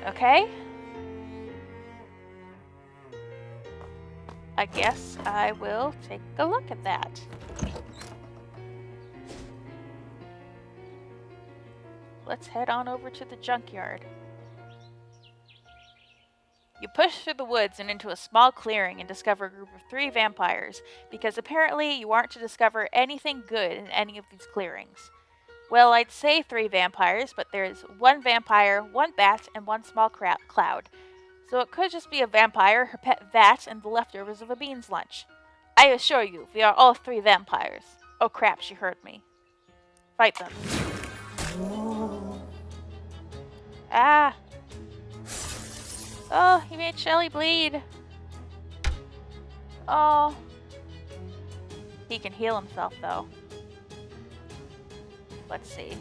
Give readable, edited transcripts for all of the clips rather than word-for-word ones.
Okay. I guess I will take a look at that. Let's head on over to the junkyard. You push through the woods and into a small clearing and discover a group of 3 vampires, because apparently you aren't to discover anything good in any of these clearings. Well, I'd say 3 vampires, but there's 1 vampire, 1 bat, and 1 small cloud. So it could just be a vampire, her pet vat, and the leftovers of a bean's lunch. I assure you, we are all 3 vampires. Oh crap, she heard me. Fight them. Ah! Oh, he made Shelly bleed. Oh. He can heal himself, though. Let's see.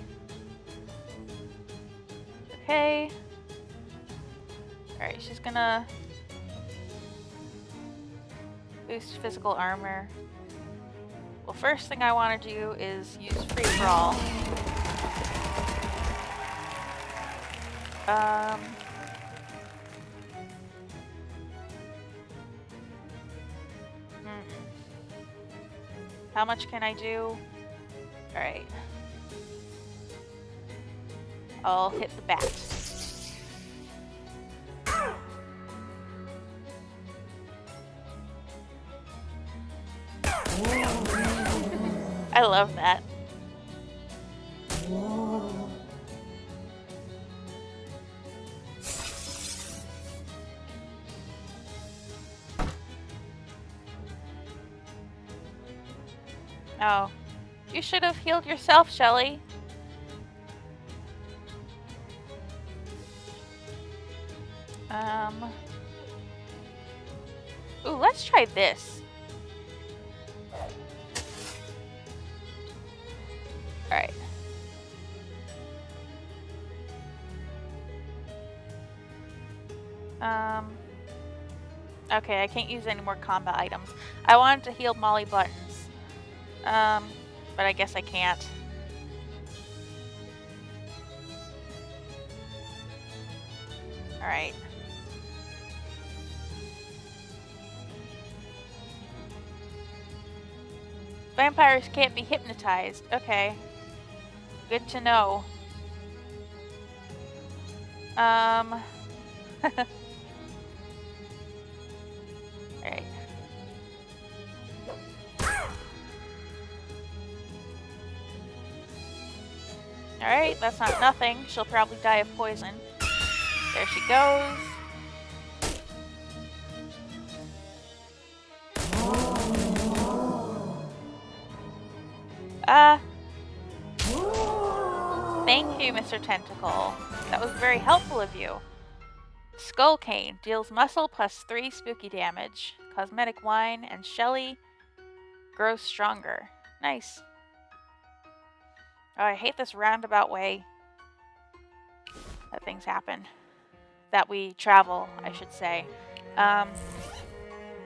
Okay. Alright, she's gonna boost physical armor. Well, first thing I want to do is use free for all. How much can I do? Alright. I'll hit the bat. I love that. Oh, you should have healed yourself, Shelly. Ooh, let's try this. Alright. Okay, I can't use any more combat items. I wanted to heal Molly Buttons. But I guess I can't. Alright. Vampires can't be hypnotized. Okay. Good to know. Alright. Alright, that's not nothing. She'll probably die of poison. There she goes. Thank you, Mr. Tentacle. That was very helpful of you. Skull Cane deals muscle plus 3 spooky damage. Cosmetic Wine and Shelly grows stronger. Nice. Oh, I hate this roundabout way that things happen. That we travel, I should say.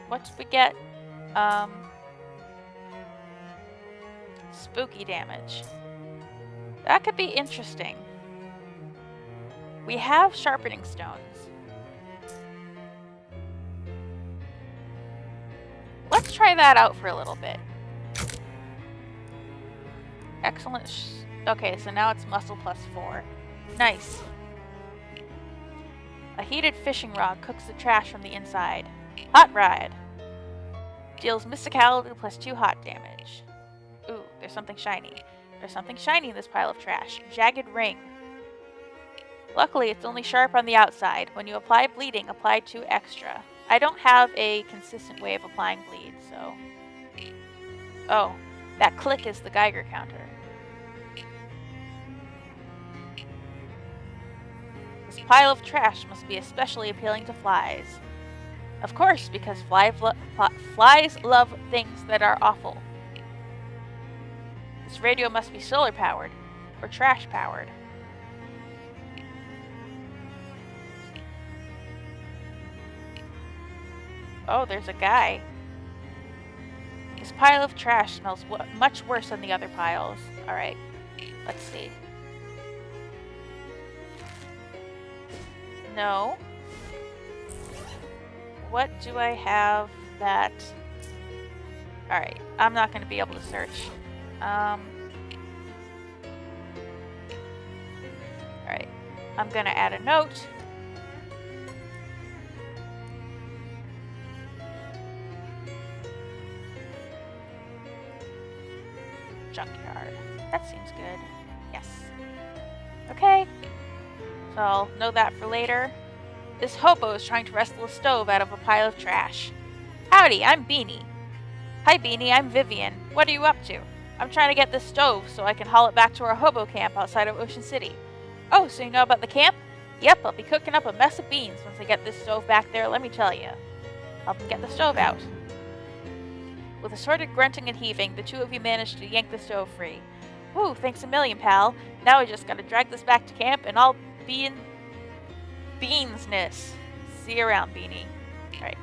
What did we get? Spooky damage. That could be interesting. We have sharpening stones. Let's try that out for a little bit. Excellent. Okay, so now it's muscle plus 4. Nice. A heated fishing rod cooks the trash from the inside. Hot Ride. Deals mysticality plus 2 hot damage. Ooh, there's something shiny. There's something shiny in this pile of trash. Jagged Ring. Luckily, it's only sharp on the outside. When you apply bleeding, apply 2 extra. I don't have a consistent way of applying bleed, so... Oh, that click is the Geiger counter. This pile of trash must be especially appealing to flies. Of course, because flies love things that are awful. This radio must be solar powered, or trash powered. Oh, there's a guy. This pile of trash smells much worse than the other piles. Alright, let's see. No. What do I have that... Alright, I'm not going to be able to search. Alright, I'm going to add a note. Junkyard. That seems good. Yes. Okay. So I'll know that for later. This hobo is trying to wrestle a stove out of a pile of trash. Howdy, I'm Beanie. Hi Beanie, I'm Vivian. What are you up to? I'm trying to get this stove so I can haul it back to our hobo camp outside of Ocean City. Oh, so you know about the camp? Yep, I'll be cooking up a mess of beans once I get this stove back there, let me tell you. Help me get the stove out. With assorted grunting and heaving, the two of you managed to yank the stove free. Woo, thanks a million, pal. Now I just gotta drag this back to camp and I'll be in beansness. See you around, Beanie. Alright.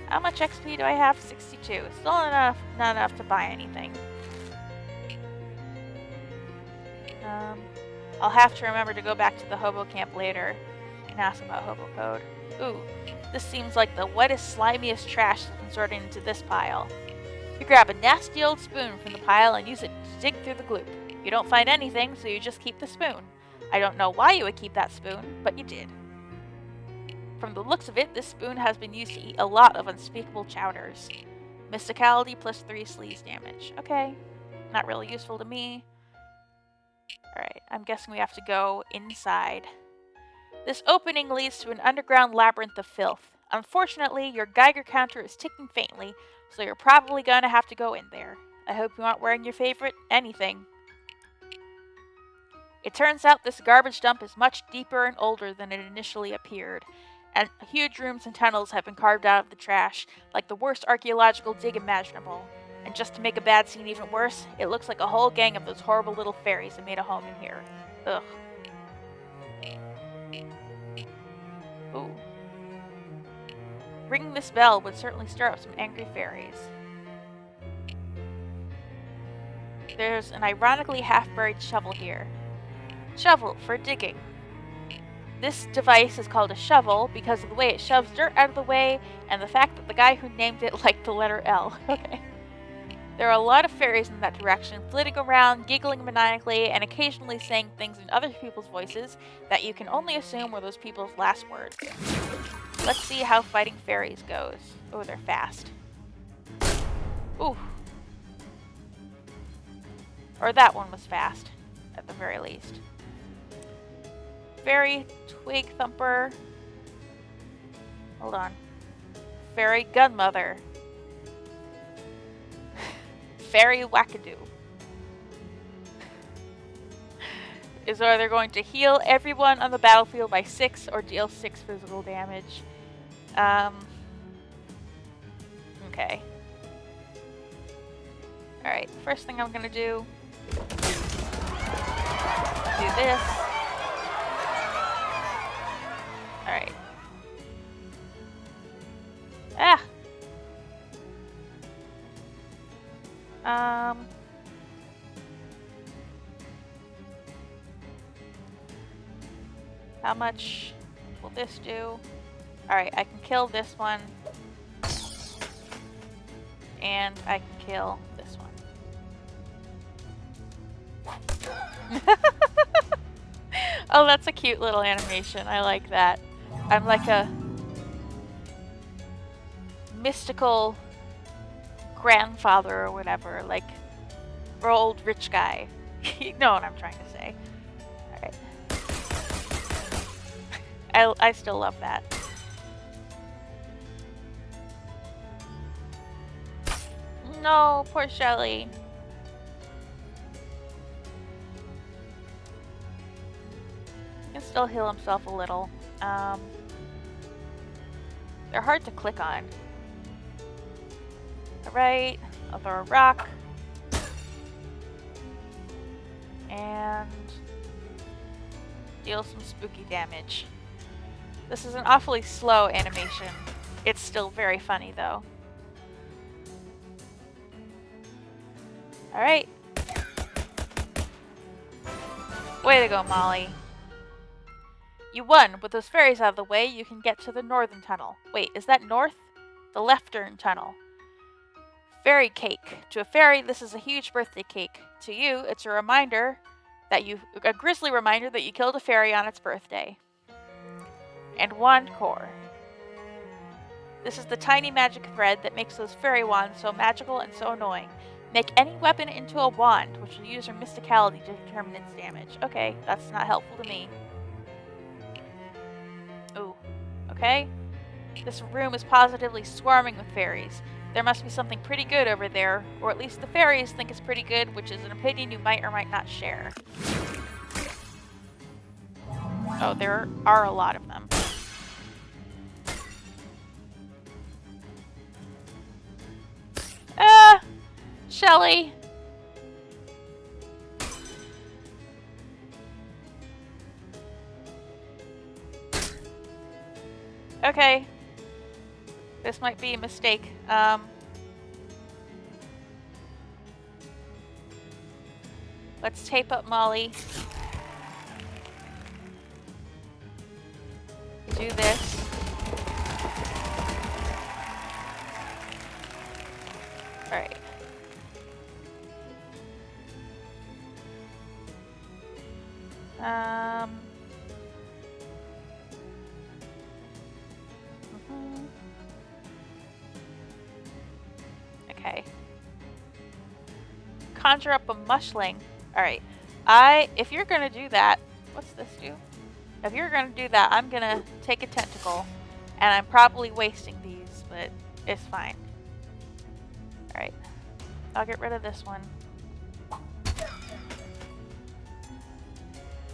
How much XP do I have? 62. Still not enough to buy anything. I'll have to remember to go back to the hobo camp later and ask about hobo code. Ooh, this seems like the wettest, slimiest trash that's been sorted into this pile. You grab a nasty old spoon from the pile and use it to dig through the gloop. You don't find anything, so you just keep the spoon. I don't know why you would keep that spoon, but you did. From the looks of it, this spoon has been used to eat a lot of unspeakable chowders. Mysticality plus 3 sleaze damage. Okay, not really useful to me. Alright, I'm guessing we have to go inside. This opening leads to an underground labyrinth of filth. Unfortunately, your Geiger counter is ticking faintly, so you're probably going to have to go in there. I hope you aren't wearing your favorite anything. It turns out this garbage dump is much deeper and older than it initially appeared, and huge rooms and tunnels have been carved out of the trash, like the worst archaeological dig imaginable. And just to make a bad scene even worse, it looks like a whole gang of those horrible little fairies have made a home in here. Ugh. Ooh. Ringing this bell would certainly stir up some angry fairies. There's an ironically half-buried shovel here. Shovel for digging. This device is called a shovel because of the way it shoves dirt out of the way and the fact that the guy who named it liked the letter L. Okay. There are a lot of fairies in that direction, flitting around, giggling maniacally, and occasionally saying things in other people's voices that you can only assume were those people's last words. Let's see how fighting fairies goes. Oh, they're fast. Ooh. Or that one was fast, at the very least. Fairy Twig Thumper. Hold on. Fairy Gunmother. Fairy Wackadoo. Is either going to heal everyone on the battlefield by 6 or deal 6 physical damage. Okay. Alright, first thing I'm gonna do this. Alright. Ah! How much will this do? Alright, I can kill this one. And I can kill this one. Oh, that's a cute little animation. I like that. I'm like a mystical grandfather or whatever, like old rich guy. You know what I'm trying to say. Alright. I still love that. No, poor Shelly. He can still heal himself a little. They're hard to click on. Alright, I'll throw a rock. And deal some spooky damage. This is an awfully slow animation. It's still very funny though. Alright. Way to go, Molly. You won! With those fairies out of the way, you can get to the northern tunnel. Wait, is that north? The left-turn tunnel. Fairy cake. To a fairy, this is a huge birthday cake. To you, it's a reminder that a grisly reminder that you killed a fairy on its birthday. And wand core. This is the tiny magic thread that makes those fairy wands so magical and so annoying. Make any weapon into a wand, which will use your mysticality to determine its damage. Okay, that's not helpful to me. Ooh, okay. This room is positively swarming with fairies. There must be something pretty good over there, or at least the fairies think it's pretty good, which is an opinion you might or might not share. Oh, there are a lot of them. Shelly! Okay. This might be a mistake. Let's tape up Molly. Do this. Alright. Okay. Conjure up a mushling. Alright. If you're gonna do that, what's this do? If you're gonna do that, I'm gonna take a tentacle. And I'm probably wasting these, but it's fine. Alright. I'll get rid of this one.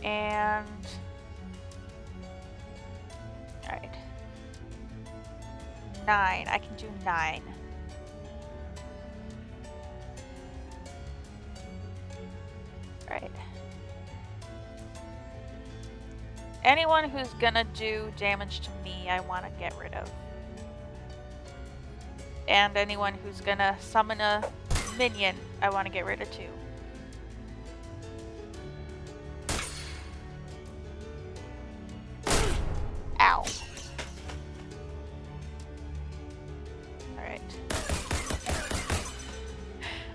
And... Alright. 9. I can do 9. Alright. Anyone who's gonna do damage to me, I want to get rid of. And anyone who's gonna summon a minion, I want to get rid of too. Ow. Alright.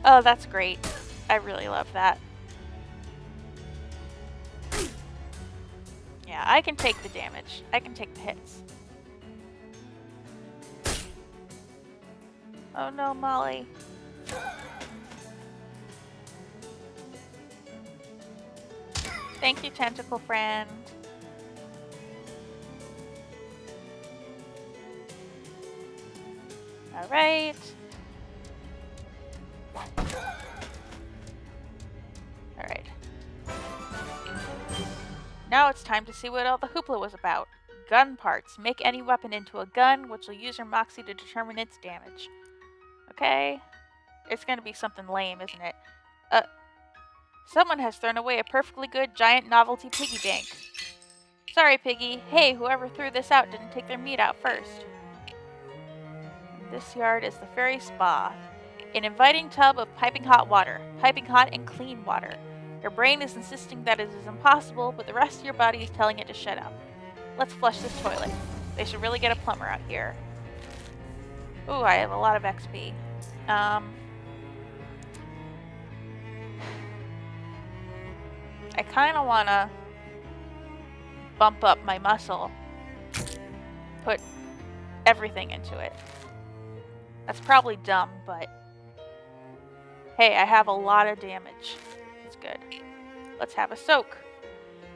Oh, that's great. I really love that. Yeah, I can take the damage. I can take the hits. Oh no, Molly. Thank you, tentacle friend. Alright. Alright. Now it's time to see what all the hoopla was about. Gun parts. Make any weapon into a gun, which will use your moxie to determine its damage. Okay. It's gonna be something lame, isn't it? Someone has thrown away a perfectly good giant novelty piggy bank. Sorry, Piggy. Hey, whoever threw this out didn't take their meat out first. This yard is the fairy spa. An inviting tub of piping hot water. Piping hot and clean water. Your brain is insisting that it is impossible, but the rest of your body is telling it to shut up. Let's flush this toilet. They should really get a plumber out here. Ooh, I have a lot of XP. I kind of want to bump up my muscle. Put everything into it. That's probably dumb, but hey, I have a lot of damage. It's good. Let's have a soak.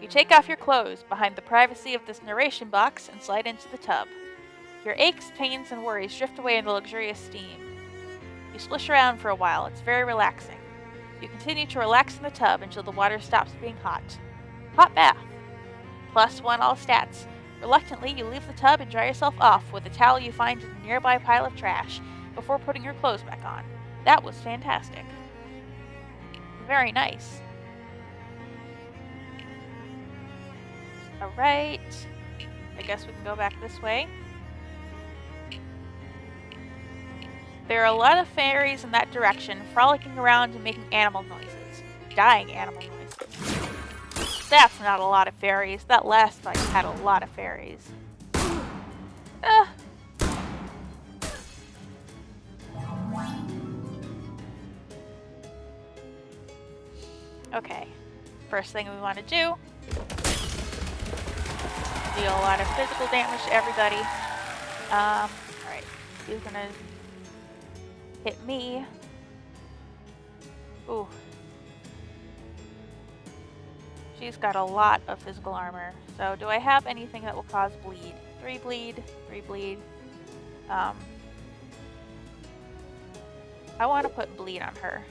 You take off your clothes behind the privacy of this narration box and slide into the tub. Your aches, pains, and worries drift away in the luxurious steam. You splish around for a while. It's very relaxing. You continue to relax in the tub until the water stops being hot. Hot bath. +1 all stats. Reluctantly, you leave the tub and dry yourself off with a towel you find in a nearby pile of trash before putting your clothes back on. That was fantastic. Very nice. Alright. I guess we can go back this way. There are a lot of fairies in that direction, frolicking around and making animal noises. Dying animal noises. That's not a lot of fairies. That last fight had a lot of fairies. Ah. Okay. First thing we want to do, deal a lot of physical damage to everybody. Alright. He's gonna hit me. Ooh. She's got a lot of physical armor. So do I have anything that will cause bleed? 3 bleed, 3 bleed. I want to put bleed on her.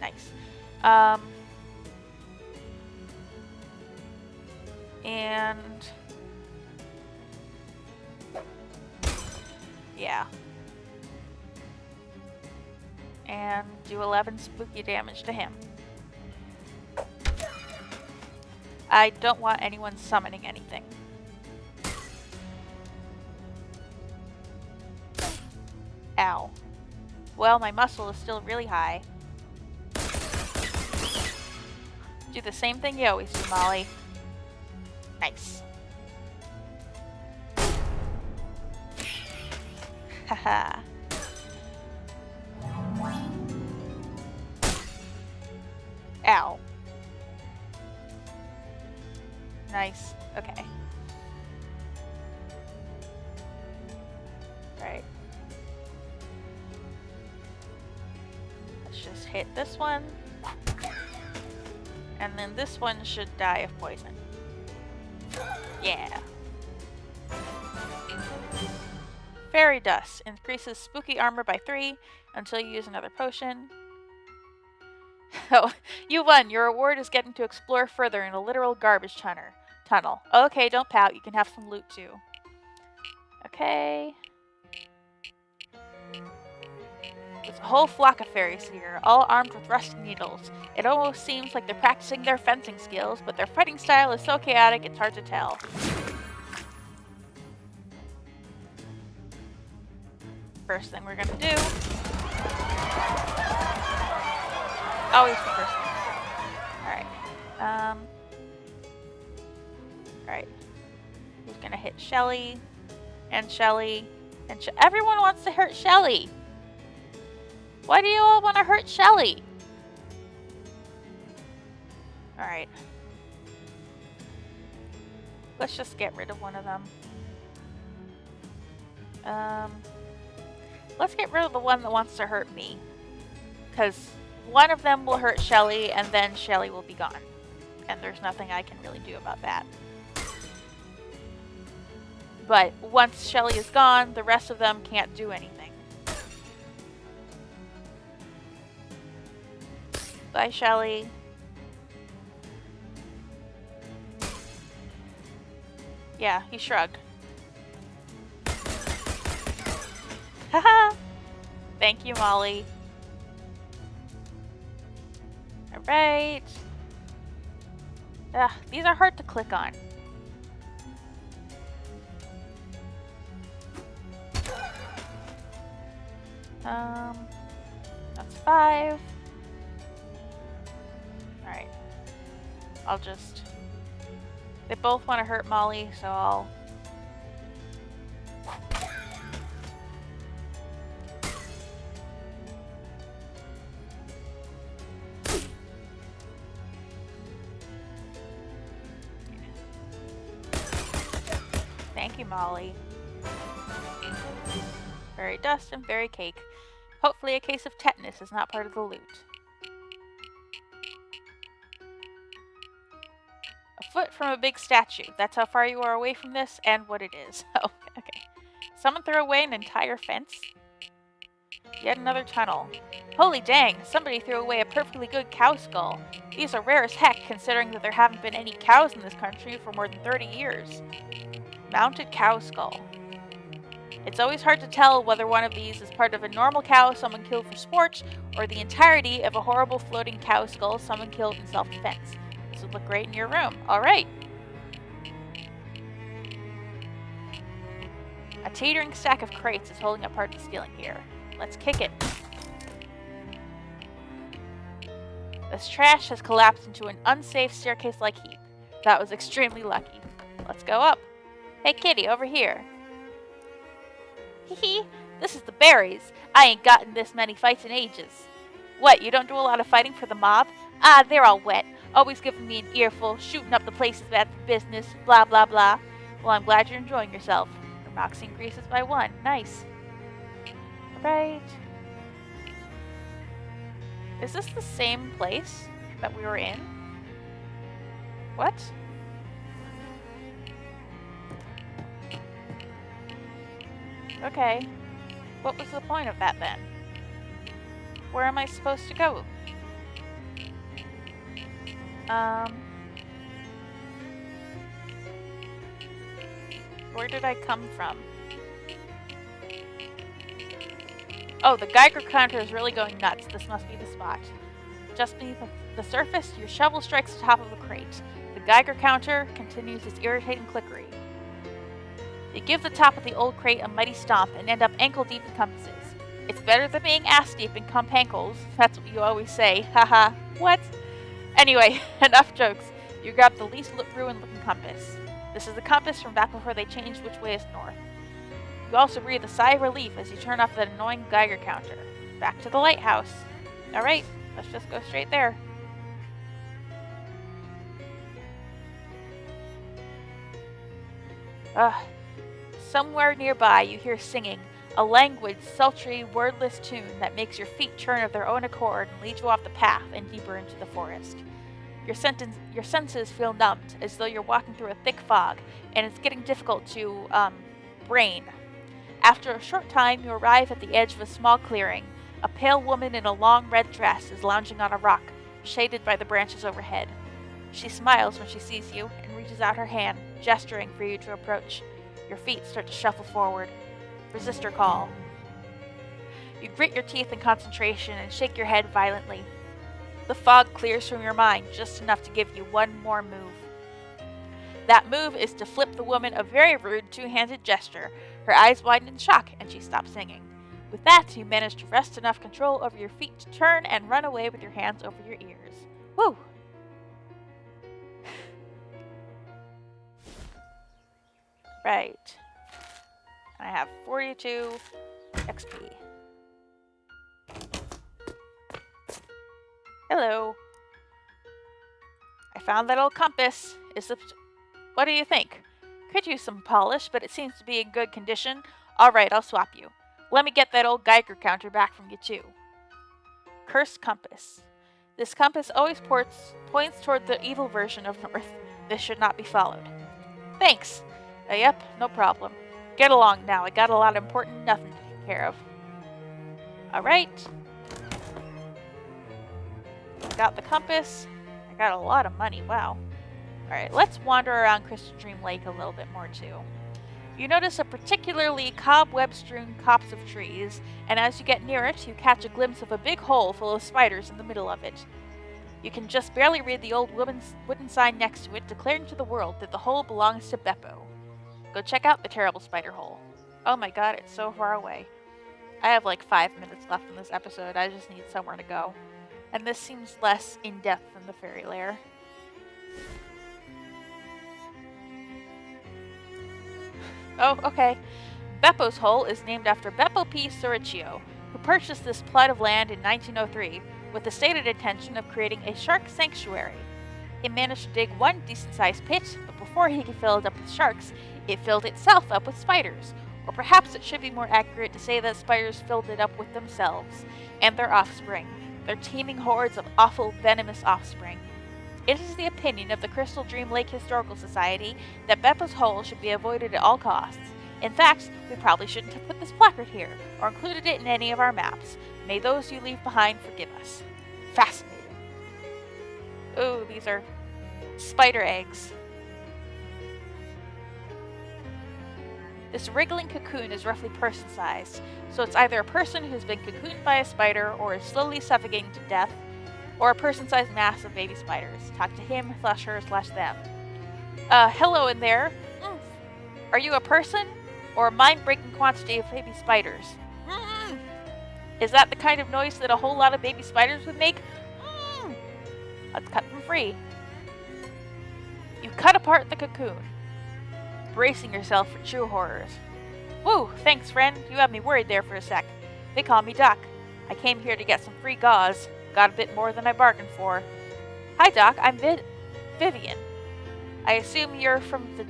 Nice. And yeah. And do 11 spooky damage to him. I don't want anyone summoning anything. Ow. Well, my muscle is still really high. Do the same thing you always do, Molly. Nice. Haha. Ow. Nice. Okay. Right. Let's just hit this one. And then this one should die of poison. Yeah. Fairy Dust. Increases spooky armor by 3 until you use another potion. Oh, you won. Your reward is getting to explore further in a literal garbage tunnel. Okay, don't pout. You can have some loot too. Okay. There's a whole flock of fairies here, all armed with rusty needles. It almost seems like they're practicing their fencing skills, but their fighting style is so chaotic it's hard to tell. First thing we're gonna do... Always the first thing. Alright. Alright. Who's gonna hit Shelly? And Shelly. And everyone wants to hurt Shelly! Why do you all want to hurt Shelly? Alright. Let's just get rid of one of them. Let's get rid of the one that wants to hurt me. Because one of them will hurt Shelly, and then Shelly will be gone. And there's nothing I can really do about that. But once Shelly is gone, the rest of them can't do anything. Bye, Shelly. Yeah, he shrugged. Haha! Thank you, Molly. Alright. Ugh, these are hard to click on. That's 5. Alright. I'll just... They both want to hurt Molly, so I'll... Thank you, Molly. Fairy dust and fairy cake. Hopefully a case of tetanus is not part of the loot. A foot from a big statue. That's how far you are away from this and what it is. Oh, okay. Someone threw away an entire fence? Yet another tunnel. Holy dang, somebody threw away a perfectly good cow skull. These are rare as heck, considering that there haven't been any cows in this country for more than 30 years. Mounted cow skull. It's always hard to tell whether one of these is part of a normal cow someone killed for sport, or the entirety of a horrible floating cow skull someone killed in self-defense. This would look great in your room. Alright. A teetering stack of crates is holding up part of the ceiling here. Let's kick it. This trash has collapsed into an unsafe staircase-like heap. That was extremely lucky. Let's go up. Hey kitty, over here. Hee, this is the Faeries. I ain't gotten this many fights in ages. What, you don't do a lot of fighting for the mob? Ah, they're all wet. Always giving me an earful, shooting up the places bad for business, blah blah blah. Well, I'm glad you're enjoying yourself. Your moxie increases by 1. Nice. Right. Is this the same place that we were in? What? Okay. What was the point of that then? Where am I supposed to go? Where did I come from? Oh, the Geiger counter is really going nuts. This must be the spot. Just beneath the surface, your shovel strikes the top of a crate. The Geiger counter continues its irritating clickery. You give the top of the old crate a mighty stomp and end up ankle-deep in compasses. It's better than being ass-deep in ankles. That's what you always say. Haha. What? Anyway, enough jokes. You grab the least ruined-looking compass. This is the compass from back before they changed which way is north. You also breathe a sigh of relief as you turn off that annoying Geiger counter. Back to the lighthouse. Alright, let's just go straight there. Somewhere nearby you hear singing, a languid, sultry, wordless tune that makes your feet turn of their own accord and lead you off the path and deeper into the forest. Your senses feel numbed, as though you're walking through a thick fog, and it's getting difficult to, brain. After a short time, you arrive at the edge of a small clearing. A pale woman in a long red dress is lounging on a rock, shaded by the branches overhead. She smiles when she sees you and reaches out her hand, gesturing for you to approach. Your feet start to shuffle forward. Resist her call. You grit your teeth in concentration and shake your head violently. The fog clears from your mind just enough to give you one more move. That move is to flip the woman a very rude two-handed gesture. Her eyes widen in shock, and she stops singing. With that, you manage to wrest enough control over your feet to turn and run away with your hands over your ears. Woo! Right. I have 42 XP. Hello. I found that old compass. What do you think? Could use some polish, but it seems to be in good condition. Alright, I'll swap you. Let me get that old Geiger counter back from you too. Cursed compass. This compass always points toward the evil version of North. This should not be followed. Thanks. Yep, no problem. Get along now. I got a lot of important nothing to take care of. Alright. Got the compass. I got a lot of money. Wow. Alright, let's wander around Crystal Dream Lake a little bit more too. You notice a particularly cobweb-strewn copse of trees, and as you get near it, you catch a glimpse of a big hole full of spiders in the middle of it. You can just barely read the old wooden sign next to it, declaring to the world that the hole belongs to Beppo. Go check out the terrible spider hole. Oh my god, it's so far away. I have like 5 minutes left in this episode. I just need somewhere to go. And this seems less in-depth than the fairy lair. Oh, okay. Beppo's Hole is named after Beppo P. Sorricchio, who purchased this plot of land in 1903 with the stated intention of creating a shark sanctuary. He managed to dig one decent-sized pit, but before he could fill it up with sharks, it filled itself up with spiders. Or perhaps it should be more accurate to say that spiders filled it up with themselves and their offspring, their teeming hordes of awful, venomous offspring. It is the opinion of the Crystal Dream Lake Historical Society that Beppo's Hole should be avoided at all costs. In fact, we probably shouldn't have put this placard here, or included it in any of our maps. May those you leave behind forgive us. Fascinating. Ooh, these are spider eggs. This wriggling cocoon is roughly person-sized, so it's either a person who's been cocooned by a spider or is slowly suffocating to death, or a person-sized mass of baby spiders. Talk to him/her/them. Hello in there. Are you a person? Or a mind-breaking quantity of baby spiders? Is that the kind of noise that a whole lot of baby spiders would make? Let's cut them free. You cut apart the cocoon, bracing yourself for true horrors. Woo, thanks, friend. You had me worried there for a sec. They call me Doc. I came here to get some free gauze. Got a bit more than I bargained for. Hi, Doc. I'm Vivian. I assume you're from the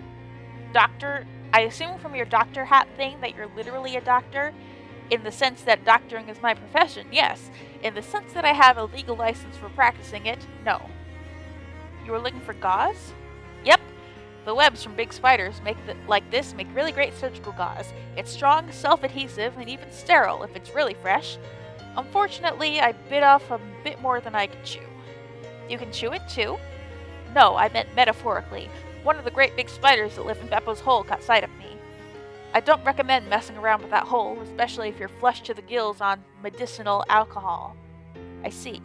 doctor. I assume from your doctor hat thing that you're literally a doctor. In the sense that doctoring is my profession, yes. In the sense that I have a legal license for practicing it, no. You were looking for gauze? Yep. The webs from big spiders like this make really great surgical gauze. It's strong, self-adhesive, and even sterile if it's really fresh. Unfortunately, I bit off a bit more than I could chew. You can chew it too? No, I meant metaphorically. One of the great big spiders that live in Beppo's hole caught sight of me. I don't recommend messing around with that hole, especially if you're flushed to the gills on medicinal alcohol. I see.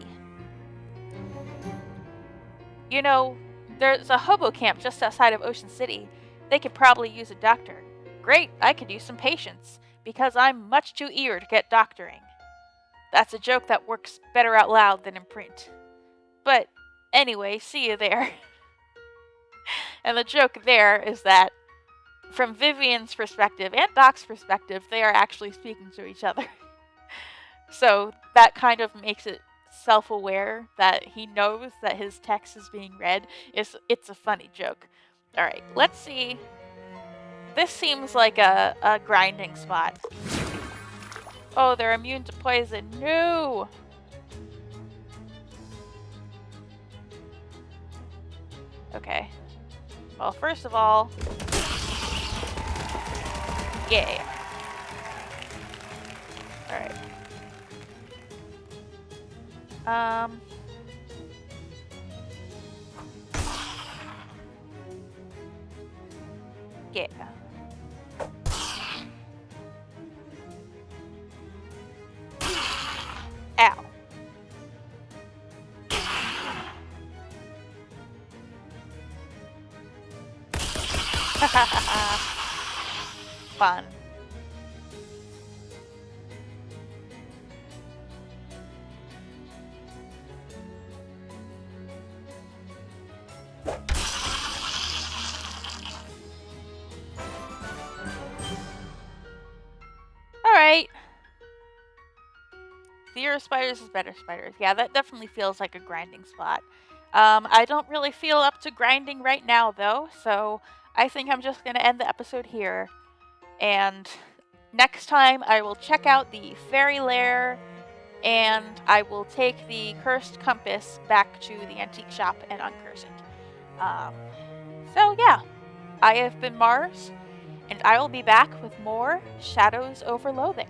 You know, there's a hobo camp just outside of Ocean City. They could probably use a doctor. Great, I could use some patience, because I'm much too eager to get doctoring. That's a joke that works better out loud than in print. But anyway, see you there. And the joke there is that from Vivian's perspective and Doc's perspective, they are actually speaking to each other. So that kind of makes it self-aware that he knows that his text is being read. It's a funny joke. Alright, let's see. This seems like a grinding spot. Oh, they're immune to poison. No! Okay. Well, first of all... yeah. Alright. Yeah. Ow. Fun. Alright. Fewer spiders is better spiders. Yeah, that definitely feels like a grinding spot. I don't really feel up to grinding right now, though, so I think I'm just going to end the episode here. And next time, I will check out the fairy lair, and I will take the cursed compass back to the antique shop and uncurse it. So yeah, I have been Mars, and I will be back with more Shadows over Loathing.